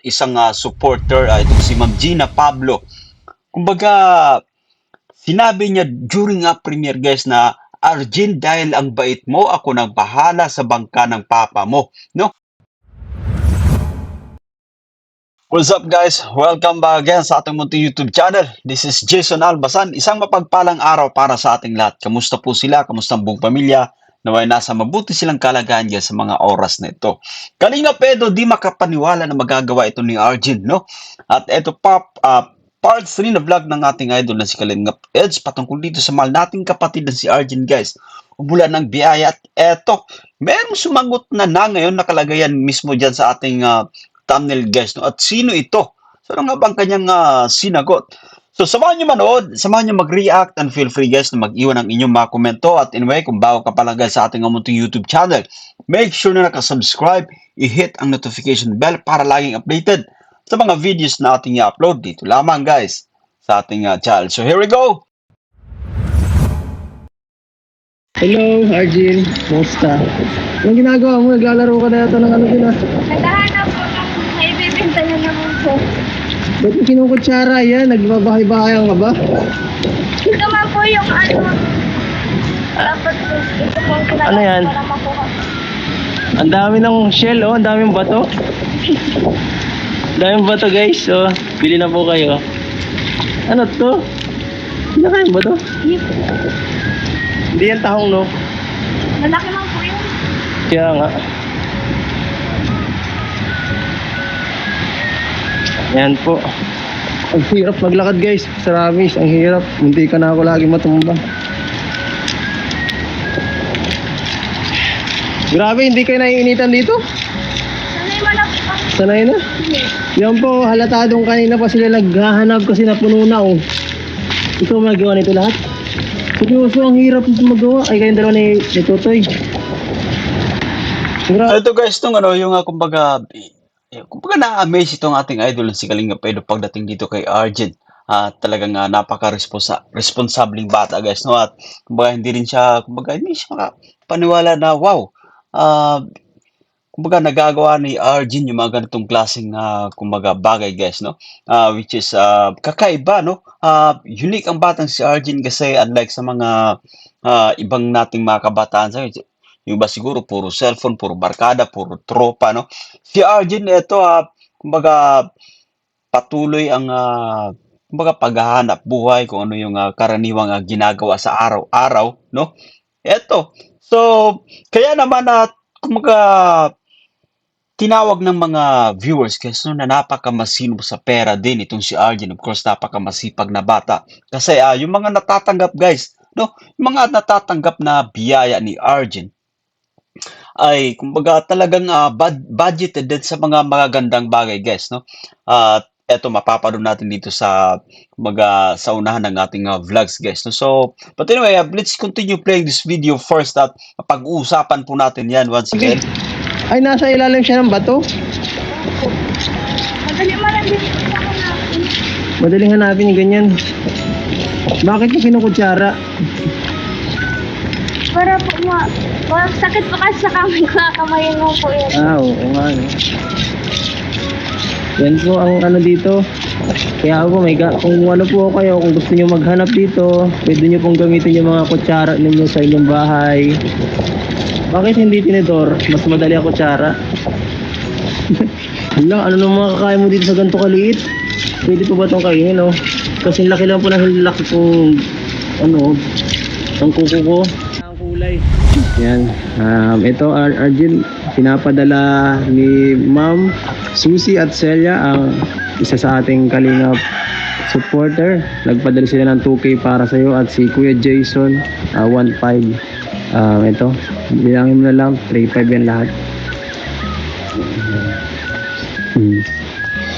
isang supporter, itong si Ma'am Gina Pablo. Kumbaga, sinabi niya during premiere guys na, Arjun, dahil ang bait mo, ako nang bahala sa bangka ng papa mo, no? What's up guys? Welcome back again sa ating munting YouTube channel. This is Jason Albasan. Isang mapagpalang araw para sa ating lahat. Kamusta po sila? Kamusta ang buong pamilya? Naway nasa mabuti silang kalagayan dyan sa mga oras na ito. Kalinga Pedro, di makapaniwala na magagawa ito ni Arjun, no? At ito part 3 na vlog ng ating idol na si Kalinga Edge patungkol dito sa mahal nating kapatid na si Arjun guys. Umulan ng biyaya at eto, merong sumagot na ngayon nakalagayan mismo dyan sa ating thumbnail guys, no? At sino ito? So ano nga bang kanyang sinagot? So samahan nyo manood, samahan nyo mag-react, and feel free guys na mag-iwan ng inyong mga komento. At anyway, kung bago ka pa lang guys sa ating munting YouTube channel, make sure na nakasubscribe, i-hit ang notification bell para laging updated sa mga videos na ating i-upload dito lamang guys sa ating channel. So here we go! Hello, Arjun. Kumusta? Anong ginagawa mo? Naglalaro ka na yata ng ano din ah. Naghahanap po ng naibibenta na naman po. Ba't mo kinukutsara yan? Nagbabahay-bahayan ka ba? Ito man po yung ano. Dapat po. Ito po ang Ano yan? para makuha. Ang dami ng shell oh, ang daming bato. Ang daming bato guys, oh. Bili na po kayo. Ano to? Pinakain ba to? Hindi yan tahong no? Malaki man po yun. Kaya nga. Yan po. Ang hirap maglakad guys. Sa Ramis, ang hirap. Hindi ka na ako lagi matumba. Grabe, hindi kayo naiinitan dito? Sanay malaki pa. Sanay na? Yan po, halatadong kanina pa sila naghahanap kasi napuno na oh. Ikaw magawa nito lahat? Seryoso, ang hirap nito magawa. Ay, kayong dalawa ni Totoy. Ito guys, itong yung kumbaga na-amaze itong ating idol si Kalinga Pedro pagdating dito kay Arjun. Talagang napaka-responsabling bata guys, no? At kumbaga hindi siya makapaniwala na wow. Kumbaga nagagawa ni Arjun yung mga ganitong klaseng kumbaga bagay guys, no? Which is kakaiba, no? Unique ang batang si Arjun kasi unlike sa mga ibang nating mga kabataan sa yung iba siguro puro cellphone, puro barkada, puro tropa, no? Si Arjun ito kumbaga patuloy ang kumbaga paghahanap buhay kung ano yung karaniwang ginagawa sa araw-araw, no? Eto. So, kaya naman kumbaga tinawag ng mga viewers kasi na napakamasino sa pera din itong si Arjun. Of course, napakamasipag na bata. Kasi yung mga natatanggap guys, no? Yung mga natatanggap na biyaya ni Arjun ay kumbaga talagang budgeted din sa mga magagandang bagay guys, no? At eto mapapanood natin dito sa kumbaga sa unahan ng ating vlogs guys, no? So, but anyway, let's continue playing this video first at pag-uusapan po natin yan once again. Ay, nasa ilalim siya ng bato. Madali man din po ako natin. Madaling hanapin yung ganyan. Bakit mo kinukutsara? Para po sakit po kasi sa kamay ko. Kamayin mo po yun. Oo nga no. Yan po ang ano dito. Kaya po kung ano po kayo, kung gusto niyo maghanap dito, pwede niyo pong gamitin yung mga kutsara ninyo sa inyong bahay. Bakit hindi tinidor? Mas madali ang kutsara. Hala, ano nang makakain mo dito sa ganito kaliit? Pwede po ba itong kainin, no? Kasi laki lang po ng laki po, ano, ang kuko ko. Ang kulay. Yan. Ito, Arjun, pinapadala ni Ma'am Susie at Celia, ang isa sa ating Kalingap supporter. Nagpadala sila ng 2K para sa iyo at si Kuya Jason, 1.5. Ito, bilangin mo na lang, 3.5 yan lahat.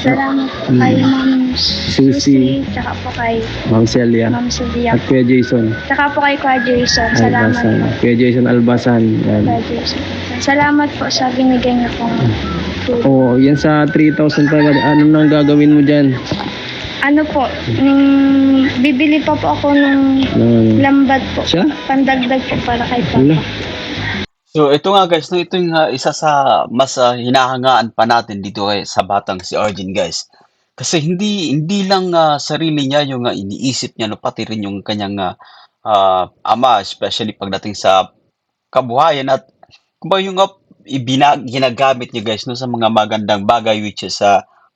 Salamat po kay Ma'am Susie. Tsaka po kay Ma'am Celia. Ma'am Celia. At Kuya Jason. Tsaka po kay Kuya Jason. Salamat Albasan. po. Kuya Jason Albasan. Yan. Kuya Jason. Salamat po sa binigay niyo pong tulong. Oo, yan sa 3,000 pa. Ano nang gagawin mo dyan? Ano po, bibili pa po ako ng lambat po. Siya? Pandagdag po para kay Wala. Papa. So ito nga guys, no, ito yung isa sa mas hinahangaan pa natin dito sa batang si Arjun guys. Kasi hindi hindi lang sarili niya yung iniisip niya, no, pati rin yung kanyang ama, especially pagdating sa kabuhayan at kumbaga yung ginagamit niya guys, no, sa mga magandang bagay which is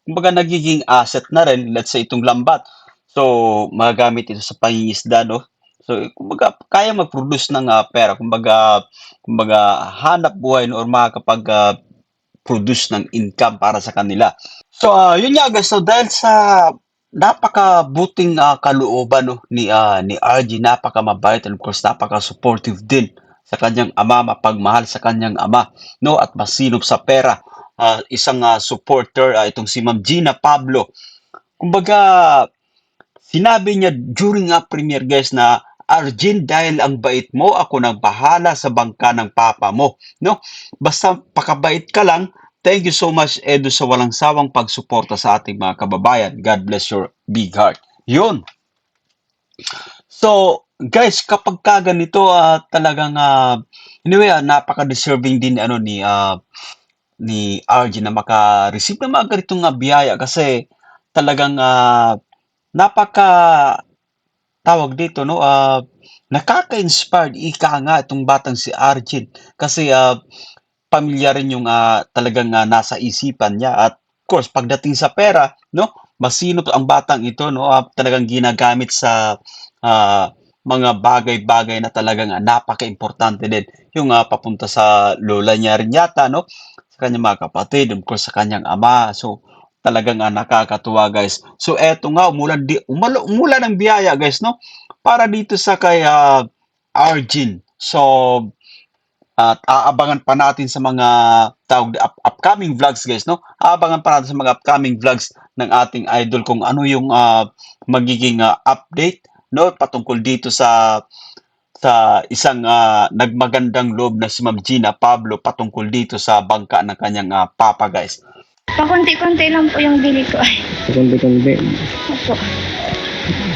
kumbaga nagiging asset na rin, let's say itong lambat. So magagamit ito sa pangingisda, no. So kumbaga kaya mag-produce ng pera, kumbaga hanap buhay, no, or makakapag produce ng income para sa kanila. So yun nga guys, so dahil sa napakabuting kalooban, no, ni RG, napakamabait, and of course napaka-supportive din sa kanyang ama, mapagmahal sa kanyang ama, no, at masinop sa pera. Isang supporter itong si Ma'am Gina Pablo. Kumbaga sinabi niya during premiere guys na, Arjun, dahil ang bait mo, ako nang bahala sa bangka ng papa mo, no? Basta pakabait ka lang. Thank you so much, Edo, sa walang sawang pagsuporta sa ating mga kababayan. God bless your big heart. Yun. So, guys, kapag ka ganito, talagang anyway, napaka-deserving din ni RG na maka-receive ng mga ganitong biyaya kasi talagang napaka tawag dito, no, nakaka-inspired ika nga itong batang si Arjun kasi pamilya rin yung talagang nasa isipan niya, at of course pagdating sa pera, no, masinop ang batang ito, no, talagang ginagamit sa mga bagay-bagay na talagang napaka-importante din, yung papunta sa lola niya rin yata, no, sa kanyang mga kapatid, of course sa kanyang ama. So talagang nakakatuwa guys. So eto nga, umulan ng biyaya guys, no, para dito sa kay Arjun. So at aabangan pa natin sa mga upcoming vlogs guys, no? Aabangan pa natin sa mga upcoming vlogs ng ating idol kung ano yung magiging update, no, patungkol dito sa isang nagmagandang loob na si Ma'am Gina Pablo patungkol dito sa bangka ng kanyang papa guys. Pakunti-kunti lang po yung bili ko. Ay, Kunti-kunti. opo.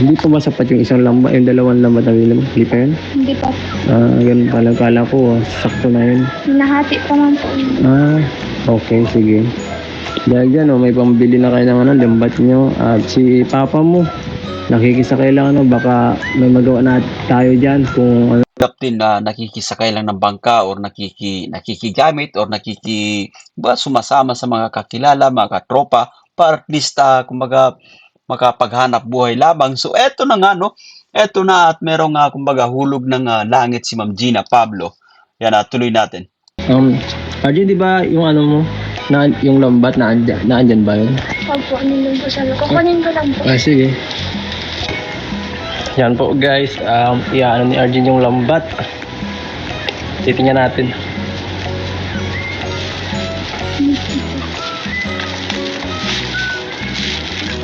Hindi pa ba sapat yung isang lambat, yung dalawang lambat na bilang? Hindi pa yun? Hindi pa. Ganun pala. Kala ko, sakto na yun. Hinahati pa man po. Okay, sige. Dahil dyan, may pambili na kayo ng lambat nyo. At si papa mo, nakikisakay lang, baka may magawa na tayo dyan kung Din na nakikisakay lang ng bangka or nakikigamit or sumasama sa mga kakilala, mga katropa para at least kumbaga makapaghanap buhay lamang. So eto na nga, no. Eto na, at merong kumbaga hulog ng langit si Ma'am Gina Pablo. Yan, tuloy natin. Arjun, di ba yung mo, yung lambat na andyan ba yun? Opo, nilong po sa loob. Kukunin ko lang po. Sige. Yan po guys, iaano ni Arjun yung lambat. Titingnan natin.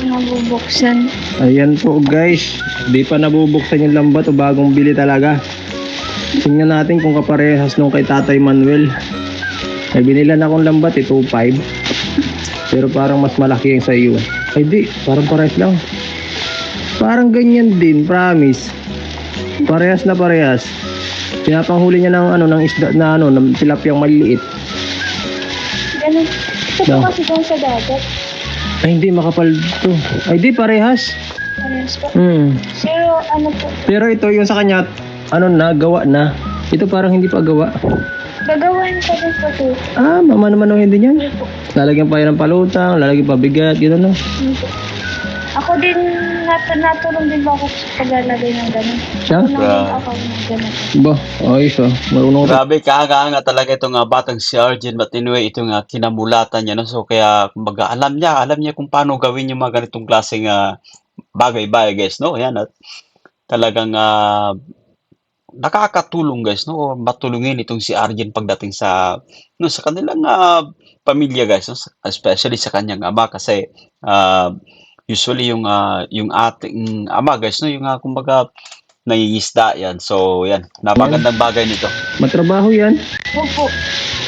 Nabubuksan. Ayan po guys, di pa nabubuksan yung lambat o bagong bili talaga. Tingnan natin kung kaparehas nung kay Tatay Manuel. May binilan akong lambat 2.5. Pero parang mas malaki yung sa iyo. Ay di, parang parehas lang. Parang ganyan din, promise. Parehas na parehas. Pinapanghuli niya ng isda na ng tilapiyang maliliit. Ganun. Ito po kasi doon sa dagat. Ay hindi, makapal to. Ay di, parehas. Parehas po. Pero po? Pero ito yung sa kanya, gawa na. Ito parang hindi pa gawa. Gagawin ko din po ito. Mamano-manohin din yan. Hindi po. Lalagyan pa yan ng palutang, lalagyan pa bigat, gano'n, no? Hindi po. Ako din, natulong din ba ako sa paglalagay ng ganun? Siya? Ako ng ganun. Ba, ayos marunong rin. Grabe, kaanga-anga talaga itong batang si Arjun, but anyway, itong kinamulatan niya, no? So kaya kumbaga alam niya kung paano gawin yung mga ganitong klaseng bagay-bagay guys, no? Ayan, at talagang nakakatulong guys, no, matulungin itong si Arjen pagdating sa kanilang pamilya guys, no? Especially sa kanyang ama kasi usually yung ating ama guys, no, yung kumbaga nangingisda yan. So yan, napakagandang bagay nito. Matrabaho yan. Opo.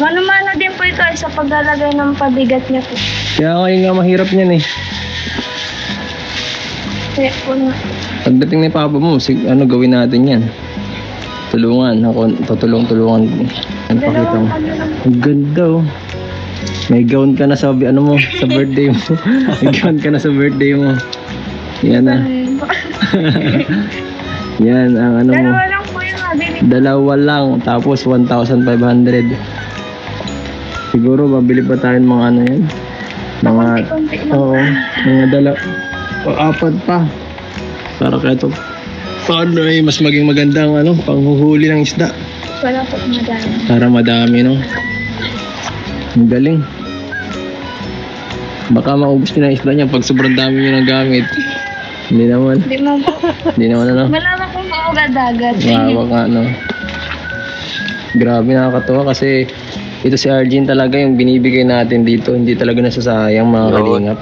Mano-mano din po ito sa paglalagay ng pabigat niya po. Kaya ngayon nga mahirap niyan eh. Kaya po na. Pagdating ni Papa mo, gawin natin yan. Tulungan, ako tutulong-tulungan. Ang pakita mo. Ang ganda oh. May gown ka na sa ano mo, sa birthday mo. May gown ka na sa birthday mo. Yan ah. Yan ang ano mo. Dalawa lang po yung nabili. Dalawa lang, tapos 1,500. Siguro mabili pa tayo ng mga ano yan. Mga, Konti-konti lang. oo, mga apat pa. Para kahit paano eh, mas maging magandang ano, panghuhuli ng isda. Wala po madami. Para madami, no? Ang galing. Baka maubos nyo na isda niya pag sobrang dami nyo ng gamit. Hindi naman. Hindi mo po. Hindi naman ano. Malaman kung dagat. Wawa ka, no? Grabe, nakakatuwa kasi ito si Arjen talaga yung binibigay natin dito. Hindi talaga nasasayang mga Yun. kalingap.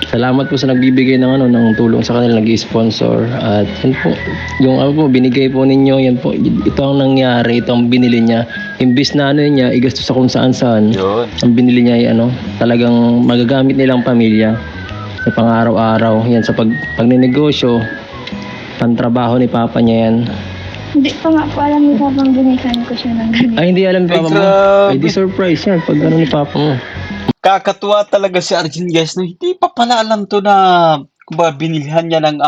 Salamat po sa nagbibigay ng ano ng tulong sa kanila, nag-sponsor. At yan po, yung ano po binigay po ninyo, yan po. Ito ang nangyari, ito ang binili niya. Imbis na ano niya, igastos sa kung saan-saan. Yun. Ang binili niya ay ano, talagang magagamit nilang pamilya sa pang-araw-araw. Yan sa pagninegosyo, pantrabaho ni Papa niya yan. Hindi ko nga po alam yung habang binikan ko siya ng ganito. Ay, hindi alam ni Ay, Papa mo. grabe. Ay, di surprise yan pag ano ni Papa mo. Kakatuwa talaga si Arjen, guys, no? Hindi pa pala alam to na kumbaga binilhan niya ng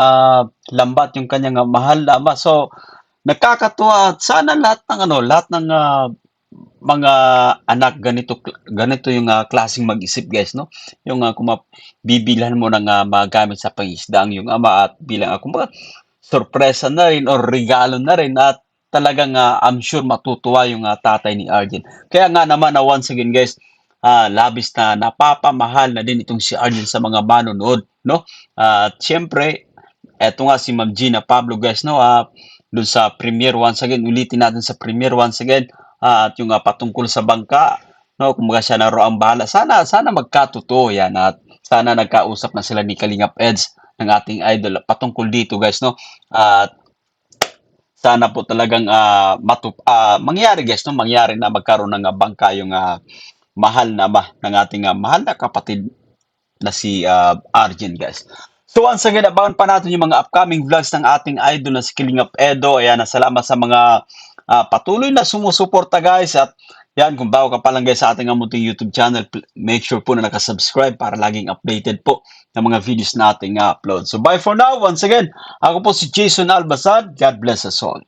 lambat yung kanyang mahal na ama. So, nakakatuwa at sana lahat ng lahat ng mga anak ganito yung klaseng mag-isip, guys, no? Yung kung bibilhan mo ng mga gamit sa pangisda ang yung ama at bilang kumbaga sorpresa na rin or regalo na rin at talagang I'm sure matutuwa yung tatay ni Arjen. Kaya nga naman once again, guys, labis na napapamahal na din itong si Arjen sa mga manonood, no? At syempre, eto nga si Ma'am Gina Pablo, guys, no? Dun sa premiere once again, ulitin natin sa premiere once again, at yung patungkol sa bangka, no? Kumbaga siya na raw ang bahala. Sana magkatotoo yan at sana nagkausap na sila ni Kalingap Eds ng ating idol patungkol dito, guys, no? At sana po talagang mangyari, guys, no? Mangyari na magkaroon ng bangka yung mahal na ng ating mahal na kapatid na si Arjen, guys. So once again, abangan pa natin yung mga upcoming vlogs ng ating idol na si Kalingap Edo. Ayan, salamat sa mga patuloy na sumusuporta, guys. At yan, kung bago ka pa lang, guys, sa ating munting YouTube channel, make sure po na nakasubscribe para laging updated po ng mga videos nating upload. So bye for now. Once again, ako po si Jason Albazad. God bless us all.